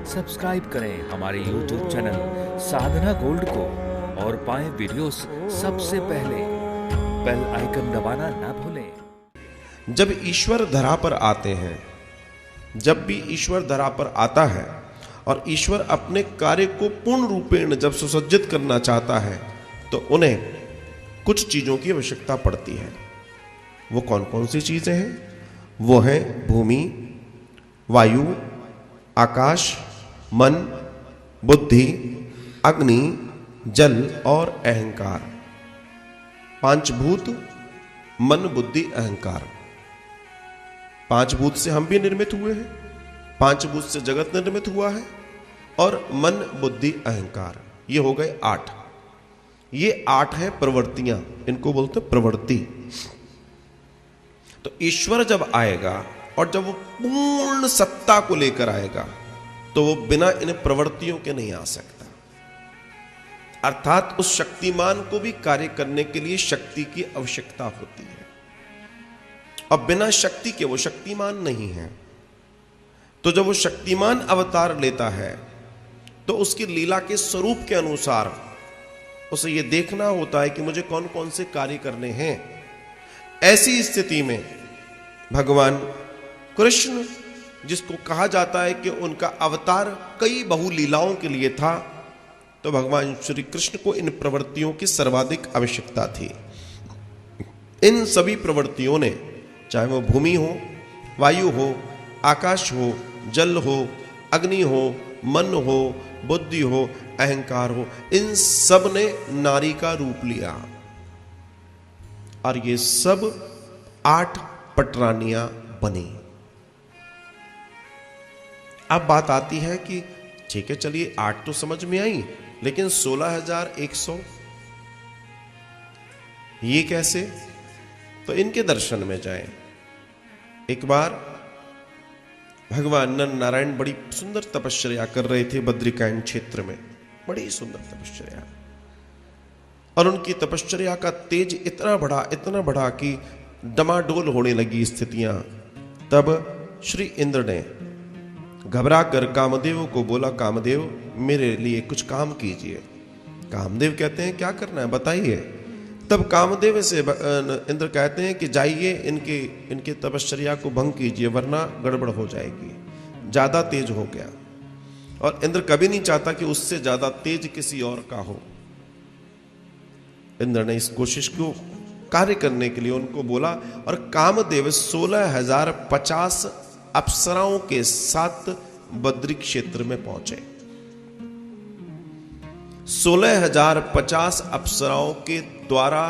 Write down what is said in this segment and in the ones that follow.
Subscribe करें हमारे YouTube channel साधना gold को और पाएं वीडियोस सबसे पहले। बेल आइकन दबाना ना भूलें। जब ईश्वर धरा पर आते हैं, जब भी ईश्वर धरा पर आता है और ईश्वर अपने कार्य को पूर्ण रूपेण जब सुसज्जित करना चाहता है तो उन्हें कुछ चीजों की आवश्यकता पड़ती है। वो कौन कौन सी चीजें हैं? वो हैं भूमि, वायु, आकाश, मन, बुद्धि, अग्नि, जल और अहंकार। पांच भूत, मन, बुद्धि, अहंकार। पांच भूत से हम भी निर्मित हुए हैं, पांच भूत से जगत निर्मित हुआ है और मन, बुद्धि, अहंकार, ये हो गए 8। ये 8 है प्रवृत्तियां, इनको बोलते हैं प्रवृत्ति। तो ईश्वर जब आएगा और जब वो पूर्ण सत्ता को लेकर आएगा तो वो बिना इन प्रवृत्तियों के नहीं आ सकता। अर्थात उस शक्तिमान को भी कार्य करने के लिए शक्ति की आवश्यकता होती है और बिना शक्ति के वो शक्तिमान नहीं है। तो जब वो शक्तिमान अवतार लेता है तो उसकी लीला के स्वरूप के अनुसार उसे ये देखना होता है कि मुझे कौन कौन से कार्य करने हैं। ऐसी स्थिति में भगवान कृष्ण, जिसको कहा जाता है कि उनका अवतार कई बहुलीलाओं के लिए था, तो भगवान श्री कृष्ण को इन प्रवृत्तियों की सर्वाधिक आवश्यकता थी। इन सभी प्रवृत्तियों ने, चाहे वो भूमि हो, वायु हो, आकाश हो, जल हो, अग्नि हो, मन हो, बुद्धि हो, अहंकार हो, इन सब ने नारी का रूप लिया और ये सब 8 पटरानियां बनी। अब बात आती है कि ठीक है, चलिए 8 तो समझ में आई, लेकिन 16,100 ये कैसे? तो इनके दर्शन में जाएं। एक बार भगवान नर नारायण बड़ी सुंदर तपश्चर्या कर रहे थे बद्रिकायन क्षेत्र में, बड़ी सुंदर तपश्चर्या, और उनकी तपश्चर्या का तेज इतना बढ़ा कि डमाडोल होने लगी स्थितियां। तब श्री इंद्र ने घबरा कर कामदेव को बोला, कामदेव मेरे लिए कुछ काम कीजिए। कामदेव कहते हैं क्या करना है बताइए। तब कामदेव से इंद्र कहते हैं कि जाइए इनके तपश्चर्या को भंग कीजिए वरना गड़बड़ हो जाएगी, ज्यादा तेज हो गया। और इंद्र कभी नहीं चाहता कि उससे ज्यादा तेज किसी और का हो। इंद्र ने इस कोशिश को कार्य करने के लिए उनको बोला और कामदेव 16,050 अप्सराओं के साथ बद्री क्षेत्र में पहुंचे। 16,050 अप्सराओं के द्वारा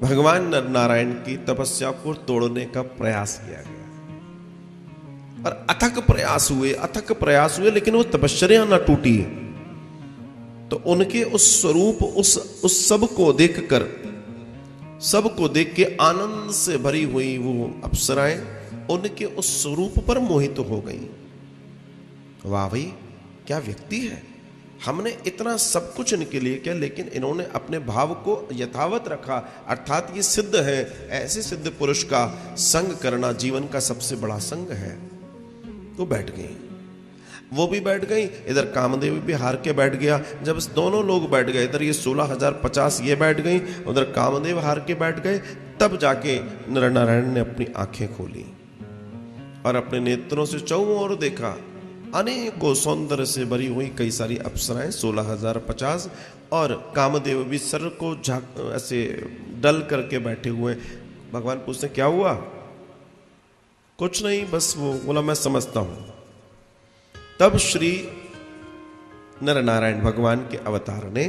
भगवान नर नारायण की तपस्या को तोड़ने का प्रयास किया गया और अथक प्रयास हुए, लेकिन वो तपश्चर्या ना टूटी। तो उनके उस स्वरूप, उस सब को देखकर, सबको देख के आनंद से भरी हुई वो अप्सराएं उनके उस स्वरूप पर मोहित हो गई। वाह भाई, क्या व्यक्ति है! हमने इतना सब कुछ इनके लिए किया, लेकिन इन्होंने अपने भाव को यथावत रखा। अर्थात ये सिद्ध है, ऐसे सिद्ध पुरुष का संग करना जीवन का सबसे बड़ा संग है। तो बैठ गई, वो भी बैठ गई, इधर कामदेव भी हार के बैठ गया। जब दोनों लोग बैठ गए, इधर ये 16,050 ये बैठ गई, उधर कामदेव हार के बैठ गए, तब जाके नर नारायण ने अपनी आंखें खोली और अपने नेत्रों से चौं ओर देखा। अनेकों सौंदर्य से भरी हुई कई सारी अप्सराएं 16,050, और कामदेव भी सर को ऐसे डल करके बैठे हुए। भगवान पूछते क्या हुआ? कुछ नहीं, बस वो बोला मैं समझता हूं। तब श्री नर नारायण भगवान के अवतार ने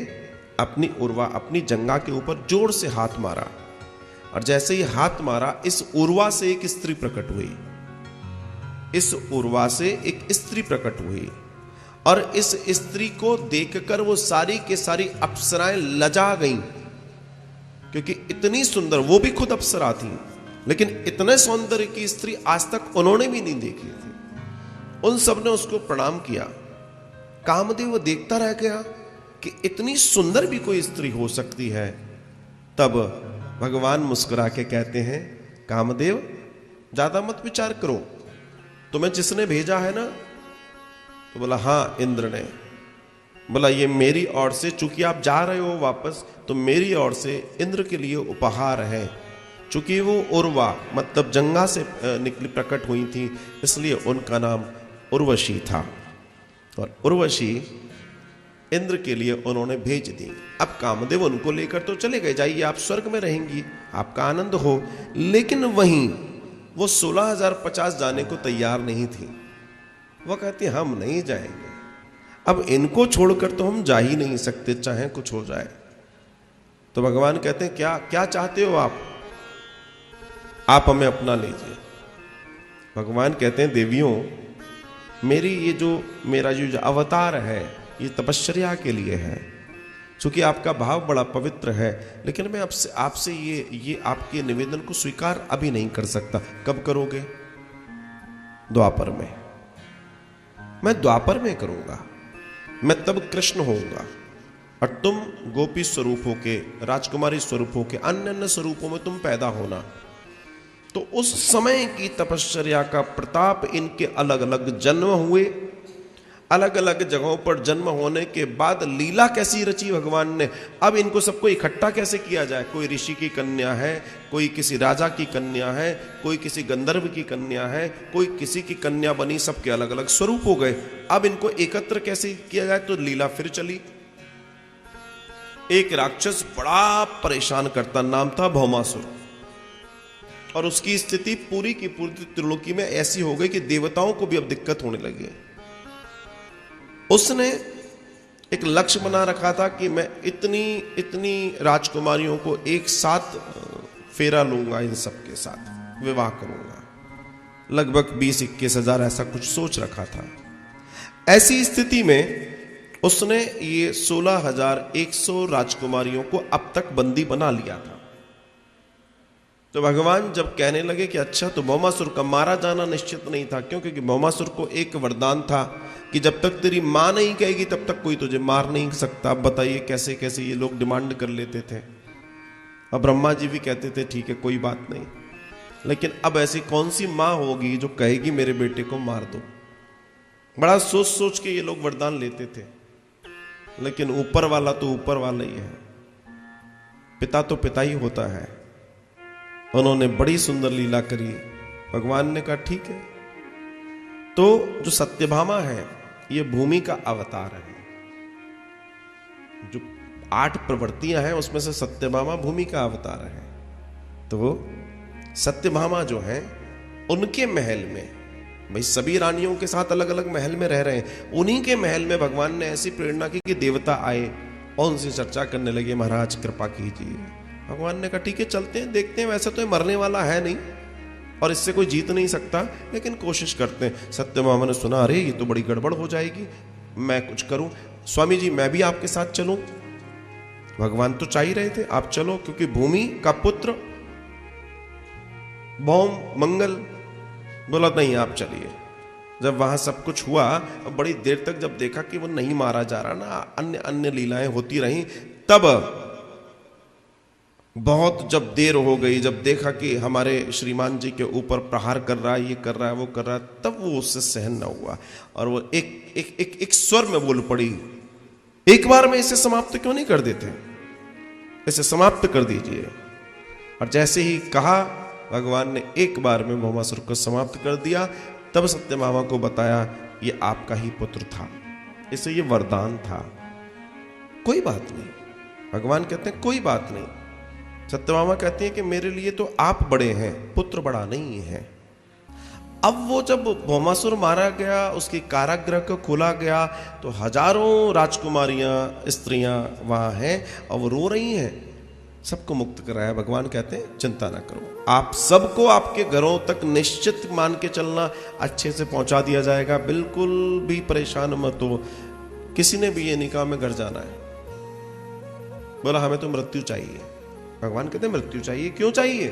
अपनी उर्वा, अपनी जंघा के ऊपर जोर से हाथ मारा और जैसे ही हाथ मारा, इस उर्वा से एक स्त्री प्रकट हुई। इस उर्वा से एक स्त्री प्रकट हुई और इस स्त्री को देखकर वो सारी के सारी अप्सराएं लजा गईं, क्योंकि इतनी सुंदर, वो भी खुद अप्सरा थी, लेकिन इतने सौंदर्य की स्त्री आज तक उन्होंने भी नहीं देखी थी। उन सब ने उसको प्रणाम किया। कामदेव देखता रह गया कि इतनी सुंदर भी कोई स्त्री हो सकती है। तब भगवान मुस्कुरा के कहते हैं, कामदेव ज्यादा मत विचार करो, तुम्हें जिसने भेजा है ना तो बोला हाँ इंद्र ने। बोला ये मेरी ओर से, चूंकि आप जा रहे हो वापस, तो मेरी ओर से इंद्र के लिए उपहार है। चूंकि वो उर्वा मतलब जंगा से निकली प्रकट हुई थी, इसलिए उनका नाम उर्वशी था। और उर्वशी इंद्र के लिए उन्होंने भेज दी। अब कामदेव उनको लेकर तो चले गए, जाइए आप स्वर्ग में रहेंगी, आपका आनंद हो। लेकिन वहीं वो 16,050 जाने को तैयार नहीं थी। वो कहती हम नहीं जाएंगे, अब इनको छोड़कर तो हम जा ही नहीं सकते, चाहे कुछ हो जाए। तो भगवान कहते हैं क्या क्या चाहते हो आप हमें अपना लीजिए। भगवान कहते हैं देवियों, मेरा जो अवतार है ये तपश्चर्या के लिए है। चूंकि आपका भाव बड़ा पवित्र है, लेकिन मैं आपसे ये आपके निवेदन को स्वीकार अभी नहीं कर सकता। कब करोगे? द्वापर में। मैं द्वापर में करूंगा, मैं तब कृष्ण होऊंगा और तुम गोपी स्वरूप होके, राजकुमारी स्वरूप होके, अन्य अन्य स्वरूपों में तुम पैदा होना। तो उस समय की तपश्चर्या का प्रताप, इनके अलग अलग जन्म हुए, अलग अलग जगहों पर जन्म होने के बाद लीला कैसी रची भगवान ने। अब इनको सबको इकट्ठा कैसे किया जाए? कोई ऋषि की कन्या है, कोई किसी राजा की कन्या है, कोई किसी गंधर्व की कन्या है, कोई किसी की कन्या बनी, सबके अलग अलग स्वरूप हो गए। अब इनको एकत्र कैसे किया जाए? तो लीला फिर चली। एक राक्षस बड़ा परेशान करता, नाम था भौमासुर, और उसकी स्थिति पूरी की पूरी त्रिलोकी में ऐसी हो गई कि देवताओं को भी अब दिक्कत होने लगी। उसने एक लक्ष्य बना रखा था कि मैं इतनी राजकुमारियों को एक साथ फेरा लूंगा, इन सबके साथ विवाह करूंगा। लगभग 20-21 हजार ऐसा कुछ सोच रखा था। ऐसी स्थिति में उसने ये 16,100 राजकुमारियों को अब तक बंदी बना लिया था। तो भगवान जब कहने लगे कि अच्छा, तो भौमासुर का मारा जाना निश्चित नहीं था। क्यों? क्योंकि भौमासुर को एक वरदान था कि जब तक तेरी मां नहीं कहेगी तब तक कोई तुझे मार नहीं सकता। अब बताइए कैसे कैसे ये लोग डिमांड कर लेते थे। अब ब्रह्मा जी भी कहते थे ठीक है कोई बात नहीं, लेकिन अब ऐसी कौन सी मां होगी जो कहेगी मेरे बेटे को मार दो। बड़ा सोच सोच के ये लोग वरदान लेते थे, लेकिन ऊपर वाला तो ऊपर वाला ही है, पिता तो पिता ही होता है। उन्होंने बड़ी सुंदर लीला करी। भगवान ने कहा ठीक है। तो जो सत्यभामा है ये भूमि का अवतार है। जो 8 प्रवृत्तियां हैं उसमें से सत्यभामा भूमि का अवतार है। तो सत्यभामा जो है उनके महल में, भाई सभी रानियों के साथ अलग अलग महल में रह रहे हैं, उन्हीं के महल में भगवान ने ऐसी प्रेरणा की कि देवता आए और उनसे चर्चा करने लगे, महाराज कृपा कीजिए। भगवान ने कहा ठीक है चलते हैं, देखते हैं। वैसे तो ये मरने वाला है नहीं और इससे कोई जीत नहीं सकता, लेकिन कोशिश करते हैं। सत्यभामा ने सुना, अरे ये तो बड़ी गड़बड़ हो जाएगी, मैं कुछ करूं। स्वामी जी मैं भी आपके साथ चलूं। भगवान तो चाह ही रहे थे आप चलो, क्योंकि भूमि का पुत्र भौम मंगल बोला नहीं आप चलिए। जब वहां सब कुछ हुआ, बड़ी देर तक जब देखा कि वो नहीं मारा जा रहा ना, अन्य अन्य लीलाएं होती रहीं, तब बहुत जब देर हो गई, जब देखा कि हमारे श्रीमान जी के ऊपर प्रहार कर रहा है, ये कर रहा है, वो कर रहा है, तब वो उससे सहन न हुआ और वो एक स्वर में बोल पड़ी, एक बार में इसे समाप्त क्यों नहीं कर देते, इसे समाप्त कर दीजिए। और जैसे ही कहा भगवान ने एक बार में भौमासुर को समाप्त कर दिया। तब सत्यभामा को बताया ये आपका ही पुत्र था, इसे ये वरदान था। कोई बात नहीं, भगवान कहते हैं कोई बात नहीं। सत्यभामा कहती है कि मेरे लिए तो आप बड़े हैं, पुत्र बड़ा नहीं है। अब वो जब भौमासुर मारा गया, उसकी कारागृह को खोला गया, तो हजारों राजकुमारियां स्त्रियां वहां हैं और वो रो रही हैं। सबको मुक्त कराया। भगवान कहते हैं चिंता ना करो, आप सबको आपके घरों तक निश्चित मान के चलना, अच्छे से पहुंचा दिया जाएगा, बिल्कुल भी परेशान मत हो। किसी ने भी ये नहीं कहा मैं घर जाना है, बोला हमें तो मृत्यु चाहिए। भगवान कहते हैं मृत्यु चाहिए, क्यों चाहिए?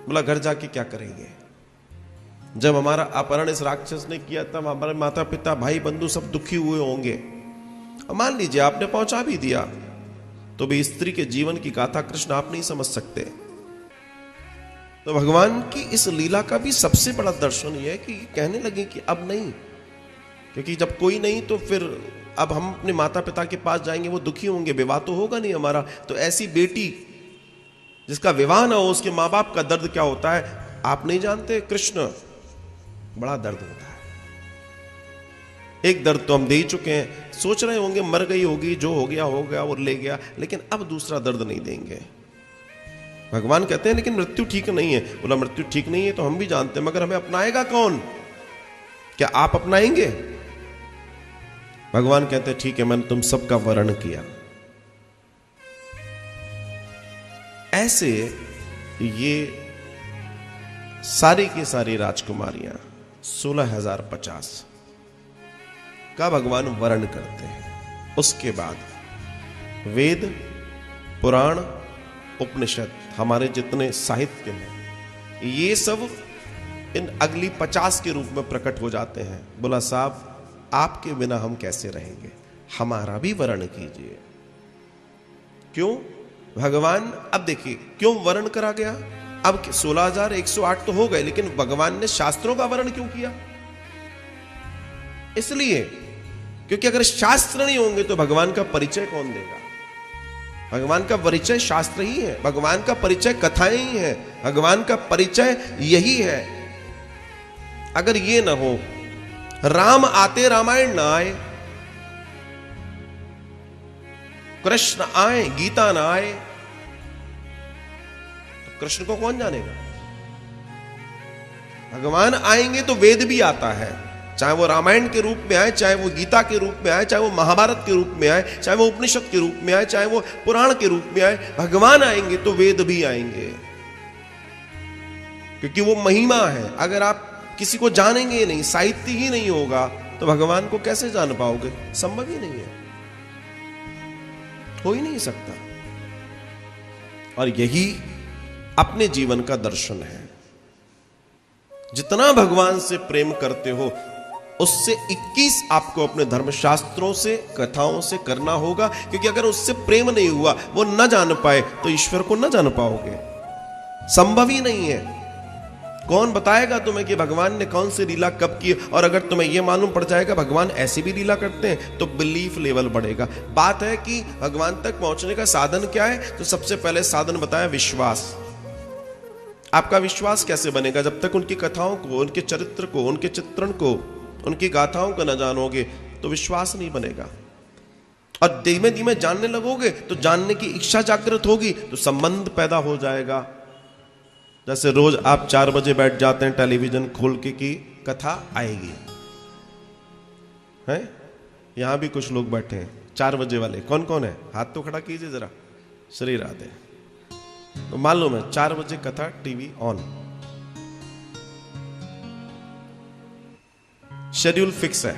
बोला घर जाके क्या करेंगे? जब हमारा अपहरण इस राक्षस ने किया तब हमारे माता पिता भाई बंधु सब दुखी हुए होंगे। मान लीजिए आपने पहुंचा भी दिया, तो भी स्त्री के जीवन की गाथा कृष्ण आप नहीं समझ सकते। तो भगवान की इस लीला का भी सबसे बड़ा दर्शन यह है कि कहने लगे कि अब नहीं, क्योंकि जब कोई नहीं तो फिर अब हम अपने माता पिता के पास जाएंगे, वो दुखी होंगे, विवाह तो होगा नहीं हमारा। तो ऐसी बेटी जिसका विवाह ना हो, उसके माँ बाप का दर्द क्या होता है आप नहीं जानते। कृष्ण, बड़ा दर्द होता है। एक दर्द तो हम दे ही चुके हैं, सोच रहे होंगे मर गई होगी, जो हो गया और ले गया, लेकिन अब दूसरा दर्द नहीं देंगे। भगवान कहते हैं लेकिन मृत्यु ठीक नहीं है। बोला मृत्यु ठीक नहीं है तो हम भी जानते हैं, मगर हमें अपनाएगा कौन? क्या आप अपनाएंगे? भगवान कहते हैं ठीक है, मैंने तुम सबका वर्ण किया। ऐसे ये सारी की सारी राजकुमारियां 16,050 का भगवान वर्ण करते हैं। उसके बाद वेद, पुराण, उपनिषद, हमारे जितने साहित्य हैं, ये सब इन अगली 50 के रूप में प्रकट हो जाते हैं। बोला साहब आपके बिना हम कैसे रहेंगे, हमारा भी वर्ण कीजिए। क्यों? भगवान, अब देखिए क्यों वर्ण करा गया। अब 16,108 तो हो गए, लेकिन भगवान ने शास्त्रों का वर्ण क्यों किया? इसलिए क्योंकि अगर शास्त्र नहीं होंगे तो भगवान का परिचय कौन देगा? भगवान का परिचय शास्त्र ही है, भगवान का परिचय कथाएं ही है, भगवान का परिचय यही है। अगर ये ना हो, राम आते रामायण ना आए, कृष्ण आए गीता ना आए, तो कृष्ण को कौन जानेगा? भगवान आएंगे तो वेद भी आता है, चाहे वो रामायण के रूप में आए, चाहे वो गीता के रूप में आए, चाहे वो महाभारत के रूप में आए, चाहे वो उपनिषद के रूप में आए, चाहे वो पुराण के रूप में आए। भगवान आएंगे तो वेद भी आएंगे, क्योंकि वो महिमा है। अगर आप किसी को जानेंगे ही नहीं, साहित्य ही नहीं होगा, तो भगवान को कैसे जान पाओगे? संभव ही नहीं है, हो ही नहीं सकता। और यही अपने जीवन का दर्शन है। जितना भगवान से प्रेम करते हो, उससे 21 आपको अपने धर्मशास्त्रों से, कथाओं से करना होगा। क्योंकि अगर उससे प्रेम नहीं हुआ, वो न जान पाए, तो ईश्वर को न जान पाओगे। संभव ही नहीं है। कौन बताएगा तुम्हें कि भगवान ने कौन सी लीला कब की? और अगर तुम्हें यह मालूम पड़ जाएगा भगवान ऐसी भी लीला करते हैं, तो बिलीफ लेवल बढ़ेगा। बात है कि भगवान तक पहुंचने का साधन क्या है? तो सबसे पहले साधन बताया विश्वास। आपका विश्वास कैसे बनेगा? जब तक उनकी कथाओं को, उनके चरित्र को, उनके चित्रण को, उनकी गाथाओं को न जानोगे, तो विश्वास नहीं बनेगा। और धीमे धीमे जानने लगोगे तो जानने की इच्छा जागृत होगी, तो संबंध पैदा हो जाएगा। जैसे रोज आप 4 बजे बैठ जाते हैं टेलीविजन खोल के कि कथा आएगी, है? यहां भी कुछ लोग बैठे हैं 4 बजे वाले। कौन कौन है? हाथ तो खड़ा कीजिए जरा। श्री राधे। तो मालूम है 4 बजे कथा, टीवी ऑन, शेड्यूल फिक्स है।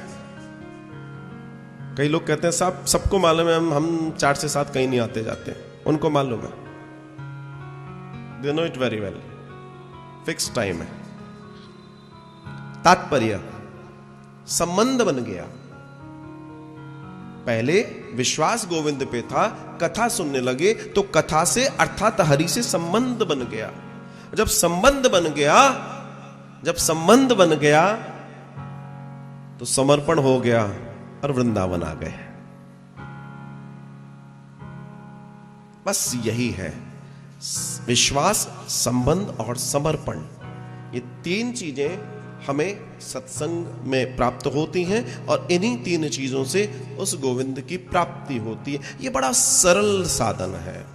कई लोग कहते हैं साहब सबको मालूम है, हम 4 से 7 कहीं नहीं आते जाते। उनको मालूम है, they know it very well. Fix time है। तात्पर्य, संबंध बन गया। पहले विश्वास गोविंद पे था, कथा सुनने लगे तो कथा से अर्थात हरि से संबंध बन गया। जब संबंध बन गया तो समर्पण हो गया और वृंदावन आ गए। बस यही है। विश्वास, संबंध और समर्पण, ये 3 चीजें हमें सत्संग में प्राप्त होती हैं, और इन्हीं 3 चीजों से उस गोविंद की प्राप्ति होती है। ये बड़ा सरल साधन है।